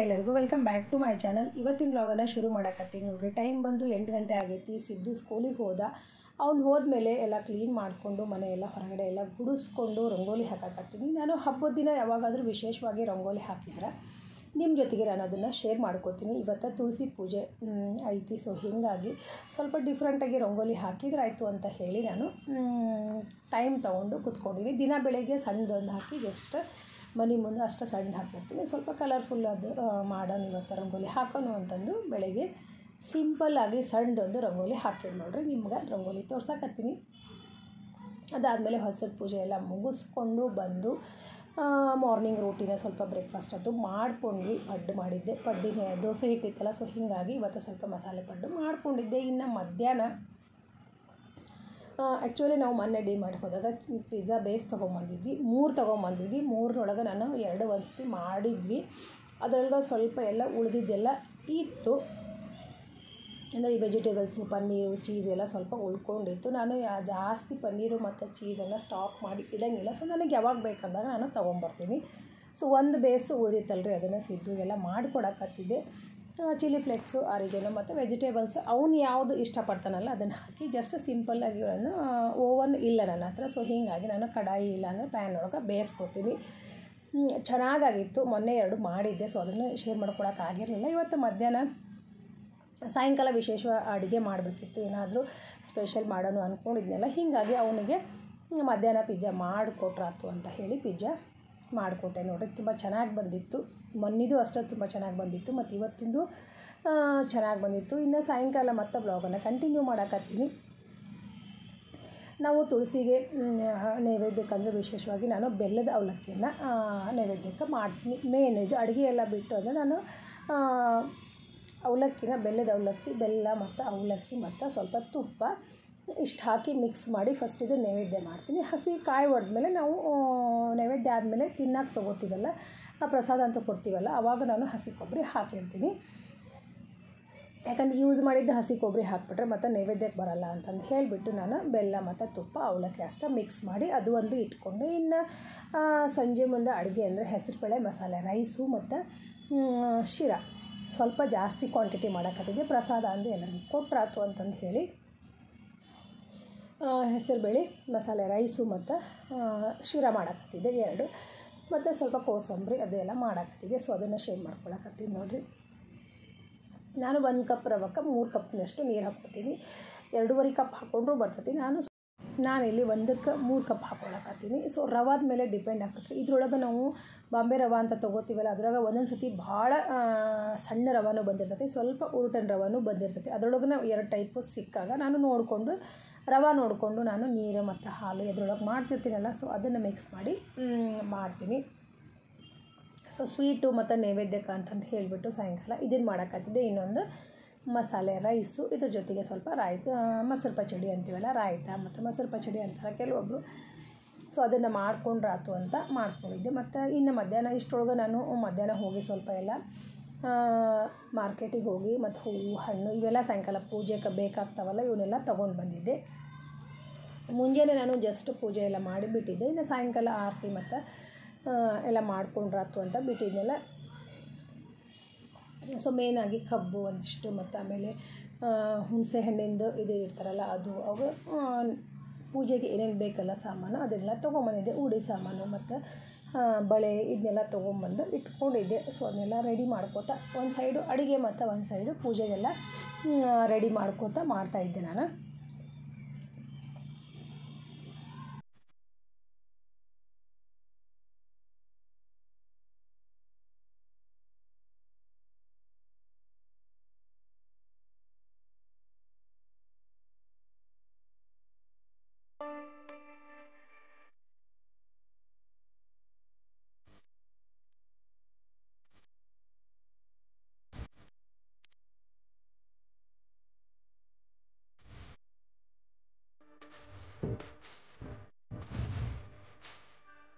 ಎಲ್ಲರಿಗೂ welcome back to my channel. ಇವತ್ತಿನ ವ್ಲಾಗನ್ನು ಶುರು ಮಾಡೋಕತ್ತೀನಿ ನೋಡಿರಿ. ಟೈಮ್ ಬಂದು 8 ಗಂಟೆ ಆಗೈತಿ. ಸಿದ್ದು ಸ್ಕೂಲಿಗೆ ಹೋದ. ಅವ್ನು ಹೋದ್ಮೇಲೆ ಎಲ್ಲ ಕ್ಲೀನ್ ಮಾಡಿಕೊಂಡು ಮನೆ ಎಲ್ಲ ಹೊರಗಡೆ ಎಲ್ಲ ಗುಡಿಸ್ಕೊಂಡು ರಂಗೋಲಿ ಹಾಕಕತ್ತೀನಿ. ನಾನು ಹಬ್ಬದ ದಿನ ಯಾವಾಗಾದರೂ ವಿಶೇಷವಾಗಿ ರಂಗೋಲಿ ಹಾಕಿದ್ರೆ ನಿಮ್ಮ ಜೊತೆಗೆ ನಾನು ಅದನ್ನು ಶೇರ್ ಮಾಡ್ಕೋತೀನಿ. ಇವತ್ತು ತುಳಸಿ ಪೂಜೆ ಐತಿ, ಸೊ ಹೀಗಾಗಿ ಸ್ವಲ್ಪ ಡಿಫ್ರೆಂಟಾಗಿ ರಂಗೋಲಿ ಹಾಕಿದ್ರೆ ಆಯಿತು ಅಂತ ಹೇಳಿ ನಾನು ಟೈಮ್ ತೊಗೊಂಡು ಕೂತ್ಕೊಂಡಿನಿ. ದಿನ ಬೆಳಗ್ಗೆ ಸಣ್ಣದೊಂದು ಹಾಕಿ ಜಸ್ಟ್ ಮನೆ ಮುಂದೆ ಅಷ್ಟು ಸಣ್ಣ ಹಾಕಿರ್ತೀನಿ. ಸ್ವಲ್ಪ ಕಲರ್ಫುಲ್ ಅದು ಮಾಡೋಣ ಇವತ್ತು ರಂಗೋಲಿ ಹಾಕೋಣ ಅಂತಂದು ಬೆಳಗ್ಗೆ ಸಿಂಪಲ್ಲಾಗಿ ಸಣ್ಣದೊಂದು ರಂಗೋಲಿ ಹಾಕಿದ್ದು ನೋಡ್ರಿ. ನಿಮ್ಗೆ ರಂಗೋಲಿ ತೋರ್ಸಕತ್ತೀನಿ. ಅದಾದಮೇಲೆ ಹೊಸದ ಪೂಜೆ ಎಲ್ಲ ಮುಗಿಸ್ಕೊಂಡು ಬಂದು ಮಾರ್ನಿಂಗ್ ರೂಟೀನ ಸ್ವಲ್ಪ ಬ್ರೇಕ್ಫಾಸ್ಟ್ ಅದು ಮಾಡ್ಕೊಂಡ್ವಿ. ಪಡ್ಡು ಮಾಡಿದ್ದೆ, ಪಡ್ಡಿನ ದೋಸೆ ಹಿಟ್ಟಿತ್ತಲ್ಲ, ಸೊ ಹೀಗಾಗಿ ಇವತ್ತು ಸ್ವಲ್ಪ ಮಸಾಲೆ ಪಡ್ಡು ಮಾಡ್ಕೊಂಡಿದ್ದೆ. ಇನ್ನು ಮಧ್ಯಾಹ್ನ ಆ್ಯಕ್ಚುಲಿ ನಾವು ಮೊನ್ನೆ ಡಿ ಮಾಡಿ ಹೋದಾಗ ಪಿಜ್ಜಾ ಬೇಸ್ ತೊಗೊಂಬಂದಿದ್ವಿ, 3 ತೊಗೊಂಬಂದಿದ್ವಿ. 3ರೊಳಗೆ ನಾನು 2 ಒಂದು ಸತಿ ಮಾಡಿದ್ವಿ. ಅದರೊಳಗೆ ಸ್ವಲ್ಪ ಎಲ್ಲ ಉಳಿದಿದ್ದೆಲ್ಲ ಇತ್ತು, ಅಂದರೆ ಈ ವೆಜಿಟೇಬಲ್ಸು, ಪನ್ನೀರು, ಚೀಸ್ ಎಲ್ಲ ಸ್ವಲ್ಪ ಉಳ್ಕೊಂಡಿತ್ತು. ನಾನು ಜಾಸ್ತಿ ಪನ್ನೀರು ಮತ್ತು ಚೀಸೆಲ್ಲ ಸ್ಟಾಕ್ ಮಾಡಿ ಇಡೋಂಗಿಲ್ಲ, ಸೊ ನನಗೆ ಯಾವಾಗ ಬೇಕಂದಾಗ ನಾನು ತೊಗೊಂಬರ್ತೀನಿ. ಸೊ ಒಂದು ಬೇಸು ಉಳಿದಿತ್ತಲ್ರಿ, ಅದನ್ನು ಸಿದ್ದು ಎಲ್ಲ ಮಾಡಿಕೊಡಕತ್ತಿದ್ದೆ. ಚಿಲ್ಲಿ ಫ್ಲೇಕ್ಸು, ಆರಿಗೆನೋ ಮತ್ತು ವೆಜಿಟೇಬಲ್ಸ್ ಅವನು ಯಾವುದು ಇಷ್ಟಪಡ್ತಾನಲ್ಲ ಅದನ್ನು ಹಾಕಿ ಜಸ್ಟ್ ಸಿಂಪಲ್ಲಾಗಿ ಓವನ್ ಇಲ್ಲ ನನ್ನ ಹತ್ರ, ಸೊ ಹೀಗಾಗಿ ನಾನು ಕಡಾಯಿ ಇಲ್ಲ ಅಂದರೆ ಪ್ಯಾನ್ ಒಳಗೆ ಬೇಯಿಸ್ಕೊತೀನಿ. ಚೆನ್ನಾಗಾಗಿತ್ತು. ಮೊನ್ನೆ 2 ಮಾಡಿದ್ದೆ, ಸೊ ಅದನ್ನು ಶೇರ್ ಮಾಡ್ಕೊಳಕ್ಕಾಗಿರಲಿಲ್ಲ. ಇವತ್ತು ಮಧ್ಯಾಹ್ನ ಸಾಯಂಕಾಲ ವಿಶೇಷ ಅಡುಗೆ ಮಾಡಬೇಕಿತ್ತು, ಏನಾದರೂ ಸ್ಪೆಷಲ್ ಮಾಡೋಣ ಅಂದ್ಕೊಂಡಿದ್ನಲ್ಲ. ಹೀಗಾಗಿ ಅವನಿಗೆ ಮಧ್ಯಾಹ್ನ ಪಿಜ್ಜಾ ಮಾಡಿಕೊಟ್ರಾತು ಅಂತ ಹೇಳಿ ಪಿಜ್ಜಾ ಮಾಡಿಕೊಟ್ಟೆ ನೋಡಿರಿ. ತುಂಬ ಚೆನ್ನಾಗಿ ಬಂದಿತ್ತು. ಮೊನ್ನೆದು ಅಷ್ಟೇ ತುಂಬ ಚೆನ್ನಾಗಿ ಬಂದಿತ್ತು, ಮತ್ತು ಇವತ್ತಿಂದು ಚೆನ್ನಾಗಿ ಬಂದಿತ್ತು. ಇನ್ನು ಸಾಯಂಕಾಲ ಮತ್ತೆ ಬ್ಲಾಗನ್ನು ಕಂಟಿನ್ಯೂ ಮಾಡಕತ್ತೀನಿ. ನಾವು ತುಳಸಿಗೆ ನೈವೇದ್ಯಕ್ಕಂದರೆ ವಿಶೇಷವಾಗಿ ನಾನು ಬೆಲ್ಲದ ಅವಲಕ್ಕಿಯನ್ನು ನೈವೇದ್ಯಕ್ಕೆ ಮಾಡ್ತೀನಿ. ಮೇನ್ ಇದು ಅಡುಗೆ ಎಲ್ಲ ಬಿಟ್ಟು ಅಂದರೆ ನಾನು ಅವಲಕ್ಕಿನ ಬೆಲ್ಲದ ಅವಲಕ್ಕಿ, ಬೆಲ್ಲ ಮತ್ತು ಅವಲಕ್ಕಿ ಮತ್ತು ಸ್ವಲ್ಪ ತುಪ್ಪ ಇಷ್ಟು ಹಾಕಿ ಮಿಕ್ಸ್ ಮಾಡಿ ಫಸ್ಟ್ ಇದು ನೈವೇದ್ಯ ಮಾಡ್ತೀನಿ. ಹಸಿ ಕಾಯಿ ಹೊಡೆದ್ಮೇಲೆ ನಾವು ನೈವೇದ್ಯ ಆದಮೇಲೆ ತಿನ್ನೋಕೆ ತೊಗೋತೀವಲ್ಲ, ಆ ಪ್ರಸಾದ ಅಂತ ಕೊಡ್ತೀವಲ್ಲ, ಆವಾಗ ನಾನು ಹಸಿ ಕೊಬ್ಬರಿ ಹಾಕಿರ್ತೀನಿ. ಯಾಕಂದ್ರೆ ಯೂಸ್ ಮಾಡಿದ್ದು ಹಸಿ ಕೊಬ್ಬರಿ ಹಾಕಿಬಿಟ್ರೆ ಮತ್ತು ನೈವೇದ್ಯಕ್ಕೆ ಬರೋಲ್ಲ ಅಂತಂದು ಹೇಳಿಬಿಟ್ಟು ನಾನು ಬೆಲ್ಲ ಮತ್ತು ತುಪ್ಪ ಅವಲಕ್ಕಿ ಅಷ್ಟೇ ಮಿಕ್ಸ್ ಮಾಡಿ ಅದು ಒಂದು ಇಟ್ಕೊಂಡು, ಇನ್ನು ಸಂಜೆ ಮುಂದೆ ಅಡುಗೆ ಅಂದರೆ ಹೆಸರುಬೇಳೆ ಮಸಾಲೆ ರೈಸು ಮತ್ತು ಶಿರಾ ಸ್ವಲ್ಪ ಜಾಸ್ತಿ ಕ್ವಾಂಟಿಟಿ ಮಾಡೋಕ್ಕತ್ತಿದ್ದೆ. ಪ್ರಸಾದ ಅಂದರೆ ಎಲ್ಲರಿಗೂ ಕೊಟ್ರಾತು ಅಂತಂದು ಹೇಳಿ ಹೆಸರುಬೇಳೆ ಮಸಾಲೆ ರೈಸು ಮತ್ತು ಶಿರಾ ಮಾಡಕತ್ತಿದ್ದೆ 2, ಮತ್ತು ಸ್ವಲ್ಪ ಕೋಸಂಬರಿ ಅದೆಲ್ಲ ಮಾಡಕತ್ತಿದ್ದೆ. ಸೊ ಅದನ್ನು ಶೇರ್ ಮಾಡ್ಕೊಳಕತ್ತೀನಿ ನೋಡಿರಿ. ನಾನು 1 ಕಪ್ ರವಕ್ಕೆ 3 ಕಪ್ನಷ್ಟು ನೀರು ಹಾಕ್ಕೊತೀನಿ. 2.5 ಕಪ್ ಹಾಕ್ಕೊಂಡ್ರೂ ಬರ್ತೈತಿ. ನಾನಿಲ್ಲಿ 1ಕ್ಕೆ 3 ಕಪ್ ಹಾಕ್ಕೊಳಕತ್ತೀನಿ. ಸೊ ರವಾದ ಮೇಲೆ ಡಿಪೆಂಡ್ ಆಗ್ತೈತಿ. ಇದ್ರೊಳಗೆ ನಾವು ಬಾಂಬೆ ರವೆ ಅಂತ ತೊಗೋತೀವಲ್ಲ, ಅದ್ರಾಗ ಒಂದೊಂದು ಸತಿ ಭಾಳ ಸಣ್ಣ ರವಾನೂ ಬಂದಿರ್ತೈತಿ, ಸ್ವಲ್ಪ ಉರುಟನ್ ರವಾನೂ ಬಂದಿರ್ತೈತಿ. ಅದರೊಳಗೆ 2 ಟೈಪು ಸಿಕ್ಕಾಗ ನಾನು ನೋಡಿಕೊಂಡು ರವೆ ನೋಡಿಕೊಂಡು ನಾನು ನೀರು ಮತ್ತು ಹಾಲು ಎದ್ರೊಳಗೆ ಮಾಡ್ತಿರ್ತೀನಲ್ಲ, ಸೊ ಅದನ್ನು ಮಿಕ್ಸ್ ಮಾಡಿ ಮಾಡ್ತೀನಿ. ಸೊ ಸ್ವೀಟು ಮತ್ತು ನೈವೇದ್ಯಕ್ಕೆ ಅಂತಂದು ಹೇಳಿಬಿಟ್ಟು ಸಾಯಂಕಾಲ ಇದನ್ನು ಮಾಡೋಕ್ಕತ್ತಿದ್ದೆ. ಇನ್ನೊಂದು ಮಸಾಲೆ ರೈಸು, ಇದ್ರ ಜೊತೆಗೆ ಸ್ವಲ್ಪ ರಾಯ್ತ, ಮೊಸರು ಪಚಡಿ ಅಂತೀವಲ್ಲ, ರಾಯ್ತ ಮತ್ತು ಮೊಸರು ಪಚಡಿ ಅಂತಾರೆ ಕೆಲವೊಬ್ಬರು. ಸೊ ಅದನ್ನು ಮಾಡ್ಕೊಂಡ್ರಾತು ಅಂತ ಮಾಡ್ಕೊಂಡಿದ್ದೆ. ಮತ್ತು ಇನ್ನು ಮಧ್ಯಾಹ್ನ ಇಷ್ಟರೊಳಗೆ ನಾನು ಮಧ್ಯಾಹ್ನ ಹೋಗಿ ಸ್ವಲ್ಪ ಎಲ್ಲ ಮಾರ್ಕೆಟಿಗೆ ಹೋಗಿ ಮತ್ತು ಹೂವು ಹಣ್ಣು ಇವೆಲ್ಲ ಸಾಯಂಕಾಲ ಪೂಜೆಗೆ ಬೇಕಾಗ್ತಾವಲ್ಲ ಇವನ್ನೆಲ್ಲ ತೊಗೊಂಡು ಬಂದಿದ್ದೆ. ಮುಂಜಾನೆ ನಾನು ಜಸ್ಟ್ ಪೂಜೆ ಎಲ್ಲ ಮಾಡಿಬಿಟ್ಟಿದ್ದೆ. ಇನ್ನು ಸಾಯಂಕಾಲ ಆರತಿ ಮತ್ತು ಎಲ್ಲ ಮಾಡ್ಕೊಂಡ್ರಾತು ಅಂತ ಬಿಟ್ಟಿದ್ನೆಲ್ಲ. ಸೊ ಮೇನಾಗಿ ಕಬ್ಬು ಒಂದಿಷ್ಟು ಮತ್ತು ಆಮೇಲೆ ಹುಣಸೆ ಹಣ್ಣಿಂದು ಇದು ಇರ್ತಾರಲ್ಲ ಅದು, ಅವು ಪೂಜೆಗೆ ಏನೇನು ಬೇಕಲ್ಲ ಸಾಮಾನು ಅದನ್ನೆಲ್ಲ ತೊಗೊಂಬಂದಿದ್ದೆ. ಉಡಿ ಸಾಮಾನು ಮತ್ತು ಬಳೆ ಇದನ್ನೆಲ್ಲ ತೊಗೊಂಬಂದು ಇಟ್ಕೊಂಡಿದ್ದೆ. ಸೊ ಅದನ್ನೆಲ್ಲ ರೆಡಿ ಮಾಡ್ಕೋತಾ ಒಂದು ಸೈಡು ಅಡುಗೆ ಮತ್ತು ಒಂದು ಸೈಡು ಪೂಜೆಗೆಲ್ಲ ರೆಡಿ ಮಾಡ್ಕೋತಾ ಮಾಡ್ತಾಯಿದ್ದೆ ನಾನು.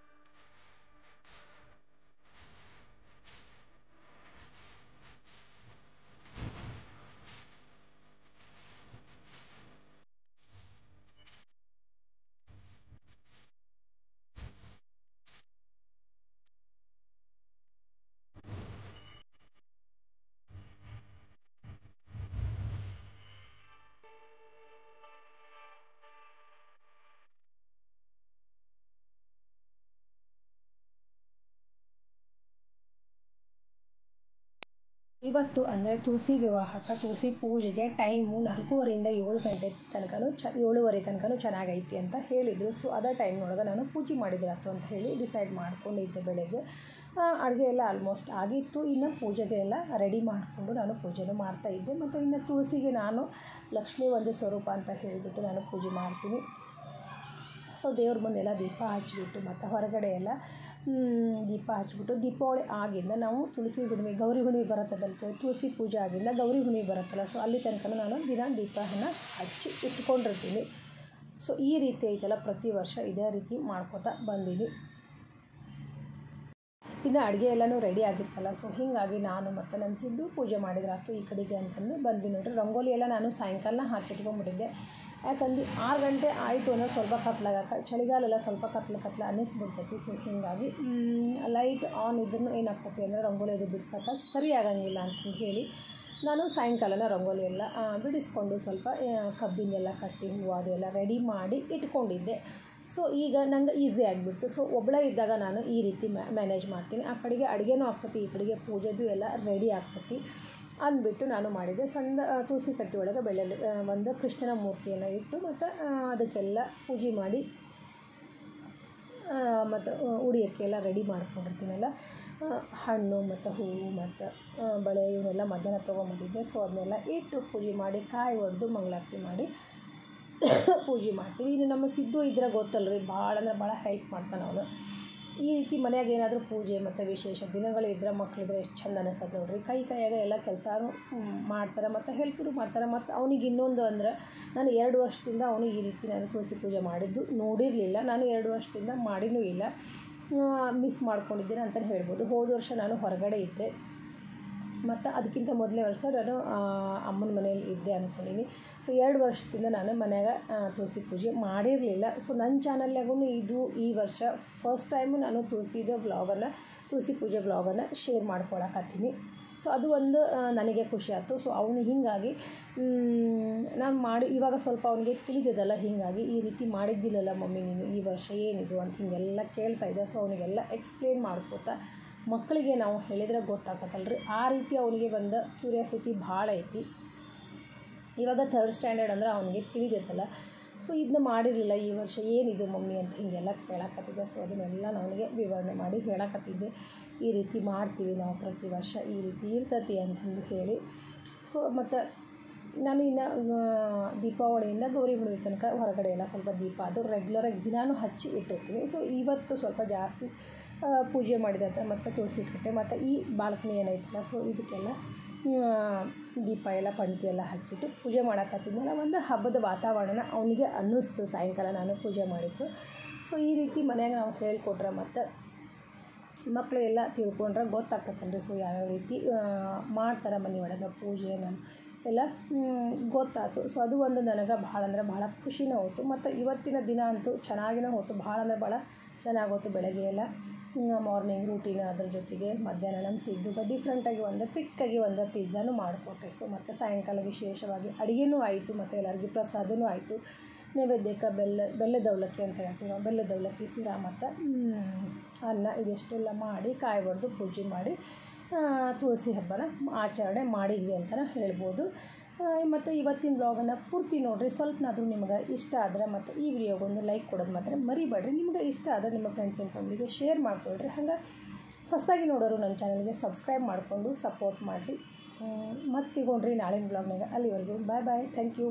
ಇವತ್ತು ಅಂದರೆ ತುಳಸಿ ವಿವಾಹಕ್ಕೆ ತುಳಸಿ ಪೂಜೆಗೆ ಟೈಮು 4:30ರಿಂದ 7 ಗಂಟೆ ತನಕನೂ 7:30 ತನಕನೂ ಚೆನ್ನಾಗೈತಿ ಅಂತ ಹೇಳಿದರು. ಸೊ ಅದೇ ಟೈಮ್ನೊಳಗೆ ನಾನು ಪೂಜೆ ಮಾಡಿದ್ರಾತು ಅಂತ ಹೇಳಿ ಡಿಸೈಡ್ ಮಾಡ್ಕೊಂಡಿದ್ದೆ. ಬೆಳಗ್ಗೆ ಅಡುಗೆ ಎಲ್ಲ ಆಲ್ಮೋಸ್ಟ್ ಆಗಿತ್ತು. ಇನ್ನು ಪೂಜೆಗೆ ಎಲ್ಲ ರೆಡಿ ಮಾಡಿಕೊಂಡು ನಾನು ಪೂಜೆನೂ ಮಾಡ್ತಾಯಿದ್ದೆ. ಮತ್ತು ಇನ್ನು ತುಳಸಿಗೆ ನಾನು ಲಕ್ಷ್ಮೀ ಒಂದು ಸ್ವರೂಪ ಅಂತ ಹೇಳಿಬಿಟ್ಟು ನಾನು ಪೂಜೆ ಮಾಡ್ತೀನಿ. ಸೊ ದೇವ್ರ ಮುಂದೆಲ್ಲ ದೀಪ ಹಚ್ಚಿಬಿಟ್ಟು ಮತ್ತು ಹೊರಗಡೆ ಎಲ್ಲ ದೀಪ ಹಚ್ಬಿಟ್ಟು ದೀಪಾವಳಿ ಆಗಿಂದ ನಾವು ತುಳಸಿ ಹುಣ್ಣಿಮೆ ಗೌರಿ ಹುಣ್ಣಿಮೆ ಬರುತ್ತದಲ್ಲ, ತುಳಸಿ ಪೂಜೆ ಆಗಿಂದ ಗೌರಿ ಹುಣ್ಣಿಮೆ ಬರುತ್ತಲ್ಲ, ಸೊ ಅಲ್ಲಿ ತನಕ ನಾನು ದಿನ ದೀಪವನ್ನು ಹಚ್ಚಿ ಇಟ್ಕೊಂಡಿರ್ತೀನಿ. ಸೊ ಈ ರೀತಿ ಐತಲ್ಲ ಪ್ರತಿ ವರ್ಷ ಇದೇ ರೀತಿ ಮಾಡ್ಕೋತಾ ಬಂದೀನಿ. ಇನ್ನು ಅಡುಗೆ ಎಲ್ಲನೂ ರೆಡಿ ಆಗಿತ್ತಲ್ಲ, ಸೊ ಹೀಗಾಗಿ ನಾನು ಮತ್ತು ನಮ್ಮ ಸಿದ್ದು ಪೂಜೆ ಮಾಡಿದ್ರಾತು ಈ ಕಡೆಗೆ ಅಂತಂದು ಬಂದ್ವಿ. ನೋಡಿರಿ ರಂಗೋಲಿ ಎಲ್ಲ ನಾನು ಸಾಯಂಕಾಲ ಹಾಕಿಟ್ಕೊಂಡ್ಬಿಟ್ಟಿದ್ದೆ. ಯಾಕಂದ್ರೆ 6 ಗಂಟೆ ಆಯಿತು ಅಂದರೆ ಸ್ವಲ್ಪ ಕತ್ಲಾಗಕ್ಕೆ ಚಳಿಗಾಲೆಲ್ಲ ಸ್ವಲ್ಪ ಕತ್ಲು ಅನ್ನಿಸ್ಬಿಡ್ತೈತಿ. ಸೊ ಹೀಗಾಗಿ ಲೈಟ್ ಆನ್ ಇದ್ರೂ ಏನಾಗ್ತೈತಿ ಅಂದರೆ ರಂಗೋಲಿ ಅದು ಬಿಡ್ಸೋಕೆ ಸರಿ ಆಗಂಗಿಲ್ಲ ಅಂತಂದು ಹೇಳಿ ನಾನು ಸಾಯಂಕಾಲನ ರಂಗೋಲಿ ಎಲ್ಲ ಬಿಡಿಸ್ಕೊಂಡು ಸ್ವಲ್ಪ ಕಬ್ಬಿನೆಲ್ಲ ಕಟ್ಟಿ ಹೂವು ಅದೆಲ್ಲ ರೆಡಿ ಮಾಡಿ ಇಟ್ಕೊಂಡಿದ್ದೆ. ಸೊ ಈಗ ನಂಗೆ ಈಸಿ ಆಗಿಬಿಡ್ತು. ಸೊ ಒಬ್ಬಳೇ ಇದ್ದಾಗ ನಾನು ಈ ರೀತಿ ಮ್ಯಾನೇಜ್ ಮಾಡ್ತೀನಿ. ಆ ಕಡೆಗೆ ಅಡುಗೆನೂ ಆಗ್ತೈತಿ, ಈ ಕಡೆಗೆ ಪೂಜೆದು ಎಲ್ಲ ರೆಡಿ ಆಗ್ತೈತಿ ಅಂದ್ಬಿಟ್ಟು ನಾನು ಮಾಡಿದ್ದೆ. ಸಣ್ಣ ತುಳಸಿ ಕಟ್ಟಿ ಒಳಗೆ ಬೆಳ್ಳುಳ್ಳಿ ಒಂದು ಕೃಷ್ಣನ ಮೂರ್ತಿಯನ್ನು ಇಟ್ಟು ಮತ್ತು ಅದಕ್ಕೆಲ್ಲ ಪೂಜೆ ಮಾಡಿ ಮತ್ತು ಉಡಿಯೋಕ್ಕೆಲ್ಲ ರೆಡಿ ಮಾಡ್ಕೊಂಡಿರ್ತೀನಲ್ಲ, ಹಣ್ಣು ಮತ್ತು ಹೂವು ಮತ್ತು ಬಳೆ ಇವನ್ನೆಲ್ಲ ಮಧ್ಯಾಹ್ನ ತೊಗೊಂಬಂದಿದ್ದೆ. ಸೊ ಅದನ್ನೆಲ್ಲ ಇಟ್ಟು ಪೂಜೆ ಮಾಡಿ ಕಾಯಿ ಒಡೆದು ಮಂಗಳಾರತಿ ಮಾಡಿ ಪೂಜೆ ಮಾಡ್ತೀವಿ. ಇನ್ನು ನಮ್ಮ ಸಿದ್ದು ಇದ್ರೆ ಗೊತ್ತಲ್ರಿ, ಭಾಳ ಅಂದ್ರೆ ಭಾಳ ಹೆಲ್ಪ್ ಮಾಡ್ತಾನೆ ಅವನು. ಈ ರೀತಿ ಮನೆಯಾಗ ಏನಾದರೂ ಪೂಜೆ ಮತ್ತು ವಿಶೇಷ ದಿನಗಳಿದ್ರೆ ಮಕ್ಕಳಿದ್ರೆ ಎಷ್ಟು ಚಂದ ಅನಿಸೋದು ನೋಡ್ರಿ. ಕೈಯಾಗ ಎಲ್ಲ ಕೆಲಸನೂ ಮಾಡ್ತಾರೆ ಮತ್ತು ಹೆಲ್ಪು ಮಾಡ್ತಾರೆ. ಮತ್ತು ಅವನಿಗೆ ಇನ್ನೊಂದು ಅಂದ್ರೆ ನಾನು 2 ವರ್ಷದಿಂದ ಅವನು ಈ ರೀತಿ ನಾನು ತುಳಸಿ ಪೂಜೆ ಮಾಡಿದ್ದು ನೋಡಿರಲಿಲ್ಲ. ನಾನು 2 ವರ್ಷದಿಂದ ಮಾಡಿನೂ ಇಲ್ಲ, ಮಿಸ್ ಮಾಡ್ಕೊಂಡಿದ್ದೀನಿ ಅಂತಲೇ ಹೇಳ್ಬೋದು. ಹೋದ ವರ್ಷ ನಾನು ಹೊರಗಡೆ ಇದ್ದೆ ಮತ್ತು ಅದಕ್ಕಿಂತ ಮೊದಲನೇ ವರ್ಷ ನಾನು ಅಮ್ಮನ ಮನೇಲಿ ಇದ್ದೆ ಅಂದ್ಕೊಂಡಿನಿ. ಸೊ 2 ವರ್ಷದಿಂದ ನಾನು ಮನ್ಯಾಗ ತುಳಸಿ ಪೂಜೆ ಮಾಡಿರಲಿಲ್ಲ. ಸೊ ನನ್ನ ಚಾನಲ್ನಾಗೂ ಇದು ಈ ವರ್ಷ ಫಸ್ಟ್ ಟೈಮು ನಾನು ತುಳಸಿ ಪೂಜೆ ವ್ಲಾಗನ್ನು ಶೇರ್ ಮಾಡ್ಕೊಳಕತ್ತೀನಿ. ಸೊ ಅದು ಒಂದು ನನಗೆ ಖುಷಿ ಆಯಿತು. ಸೊ ಅವನು ಹೀಗಾಗಿ ನಾನು ಮಾಡಿ ಇವಾಗ ಸ್ವಲ್ಪ ಅವನಿಗೆ ತಿಳಿದಿದ್ದಲ್ಲ, ಹೀಗಾಗಿ ಈ ರೀತಿ ಮಾಡಿದ್ದಿಲ್ಲಲ್ಲ ಮಮ್ಮಿ ನೀನು ಈ ವರ್ಷ ಏನಿದು ಅಂತ ಹೀಗೆಲ್ಲ ಕೇಳ್ತಾಯಿದ್ದೆ. ಸೊ ಅವನಿಗೆಲ್ಲ ಎಕ್ಸ್ಪ್ಲೇನ್ ಮಾಡ್ಕೋತಾ ಮಕ್ಕಳಿಗೆ ನಾವು ಹೇಳಿದರೆ ಗೊತ್ತಾಗತ್ತಲ್ರಿ, ಆ ರೀತಿ ಅವನಿಗೆ ಬಂದ ಕ್ಯೂರಿಯಾಸಿಟಿ ಭಾಳ ಐತಿ. ಇವಾಗ 3rd ಸ್ಟ್ಯಾಂಡರ್ಡ್ ಅಂದ್ರೆ ಅವನಿಗೆ ತಿಳಿದಿದ್ದಲ್ಲ. ಸೊ ಇದನ್ನ ಮಾಡಿರಲಿಲ್ಲ ಈ ವರ್ಷ ಏನಿದು ಮಮ್ಮಿ ಅಂತ ಹೀಗೆಲ್ಲ ಕೇಳಕತ್ತಿದ್ದೆ. ಸೊ ಅದನ್ನೆಲ್ಲ ಅವನಿಗೆ ವಿವರಣೆ ಮಾಡಿ ಹೇಳಕತ್ತಿದ್ದೆ. ಈ ರೀತಿ ಮಾಡ್ತೀವಿ ನಾವು ಪ್ರತಿ ವರ್ಷ, ಈ ರೀತಿ ಇರ್ತೈತಿ ಅಂತಂದು ಹೇಳಿ. ಸೊ ಮತ್ತು ನಾನು ಇನ್ನು ದೀಪಾವಳಿಯಿಂದ ಗೌರಿ ಹುಣ್ಣಿಮೆ ತನಕ ಹೊರಗಡೆ ಎಲ್ಲ ಸ್ವಲ್ಪ ದೀಪ ಅದು ರೆಗ್ಯುಲರಾಗಿ ದಿನಾನೂ ಹಚ್ಚಿ ಇಟ್ಟಿರ್ತೀನಿ. ಸೊ ಇವತ್ತು ಸ್ವಲ್ಪ ಜಾಸ್ತಿ ಪೂಜೆ ಮಾಡಿದಂಥ ಮತ್ತು ತುಳಸಿ ಕಟ್ಟೆ ಮತ್ತು ಈ ಬಾಲ್ಕನಿ ಏನೈತಲ್ಲ, ಸೊ ಇದಕ್ಕೆಲ್ಲ ದೀಪ ಎಲ್ಲ ಪಂಕ್ತಿ ಎಲ್ಲ ಹಚ್ಚಿಟ್ಟು ಪೂಜೆ ಮಾಡೋಕತ್ತಿದ್ನಲ್ಲ, ಒಂದು ಹಬ್ಬದ ವಾತಾವರಣ ಅವನಿಗೆ ಅನ್ನಿಸ್ತು ಸಾಯಂಕಾಲ ನಾನು ಪೂಜೆ ಮಾಡಿದ್ದು. ಸೊ ಈ ರೀತಿ ಮನ್ಯಾಗ ನಾವು ಹೇಳ್ಕೊಟ್ರೆ ಮತ್ತು ಮಕ್ಕಳೆಲ್ಲ ತಿಳ್ಕೊಂಡ್ರೆ ಗೊತ್ತಾಗ್ತೈತಲ್ರಿ. ಸೊ ಯಾವ್ಯಾವ ರೀತಿ ಮಾಡ್ತಾರೆ ಮನೆಯೊಳಗೆ ಪೂಜೆನ ಎಲ್ಲ ಗೊತ್ತಾಯ್ತು. ಸೊ ಅದು ಒಂದು ನನಗೆ ಭಾಳ ಅಂದ್ರೆ ಭಾಳ ಖುಷಿನೂ ಹೋಯ್ತು. ಮತ್ತು ಇವತ್ತಿನ ದಿನ ಅಂತೂ ಚೆನ್ನಾಗಿನೂ ಹೋಯ್ತು, ಭಾಳ ಅಂದ್ರೆ ಭಾಳ ಚೆನ್ನಾಗೋಯ್ತು. ಬೆಳಗ್ಗೆ ಎಲ್ಲ ಮಾರ್ನಿಂಗ್ ರೂಟೀನ್ ಅದ್ರ ಜೊತೆಗೆ ಮಧ್ಯಾಹ್ನ ನಮ್ಮ ಸಿದ್ದುಗೆ ಡಿಫ್ರೆಂಟಾಗಿ ಒಂದು ಕ್ವಿಕ್ಕಾಗಿ ಒಂದು ಪಿಜ್ಜಾನು ಮಾಡಿಕೊಟ್ಟೆ. ಸೊ ಮತ್ತು ಸಾಯಂಕಾಲ ವಿಶೇಷವಾಗಿ ಅಡುಗೆನೂ ಆಯಿತು ಮತ್ತು ಎಲ್ಲರಿಗೂ ಪ್ರಸಾದನೂ ಆಯಿತು. ನೈವೇದ್ಯಕ್ಕೆ ಬೆಲ್ಲದ ಅವಲಕ್ಕಿ ಅಂತ ಹೇಳ್ತೀವಿ ನಾವು, ಬೆಲ್ಲದ ಅವಲಕ್ಕಿ, ಶಿರಾ ಮತ್ತು ಅನ್ನ ಇದೆಷ್ಟೆಲ್ಲ ಮಾಡಿ ಕಾಯಿ ಒಡೆದು ಪೂಜೆ ಮಾಡಿ ತುಳಸಿ ಹಬ್ಬನ ಆಚರಣೆ ಮಾಡಿದ್ವಿ ಅಂತಲೇ ಹೇಳ್ಬೋದು. ಮತ್ತು ಇವತ್ತಿನ ಬ್ಲಾಗನ್ನು ಪೂರ್ತಿ ನೋಡಿರಿ. ಸ್ವಲ್ಪನಾದರೂ ನಿಮ್ಗೆ ಇಷ್ಟ ಆದರೆ ಮತ್ತು ಈ ವಿಡಿಯೋಗೊಂದು ಲೈಕ್ ಕೊಡೋದು ಮಾತ್ರ ಮರಿಬೇಡ್ರಿ. ನಿಮ್ಗೆ ಇಷ್ಟ ಆದರೆ ನಿಮ್ಮ ಫ್ರೆಂಡ್ಸ್ ಆ್ಯಂಡ್ ಫ್ಯಾಮಿಲಿಗೆ ಶೇರ್ ಮಾಡಿಕೊಡ್ರಿ. ಹಂಗೆ ಹೊಸದಾಗಿ ನೋಡೋರು ನನ್ನ ಚಾನಲ್ಗೆ ಸಬ್ಸ್ಕ್ರೈಬ್ ಮಾಡಿಕೊಂಡು ಸಪೋರ್ಟ್ ಮಾಡಿರಿ. ಮತ್ತು ಸಿಗೋಣ್ರಿ ನಾಳಿನ ಬ್ಲಾಗ್ನಾಗ. ಅಲ್ಲಿವರೆಗೂ ಬಾಯ್ ಬಾಯ್, ಥ್ಯಾಂಕ್ ಯು.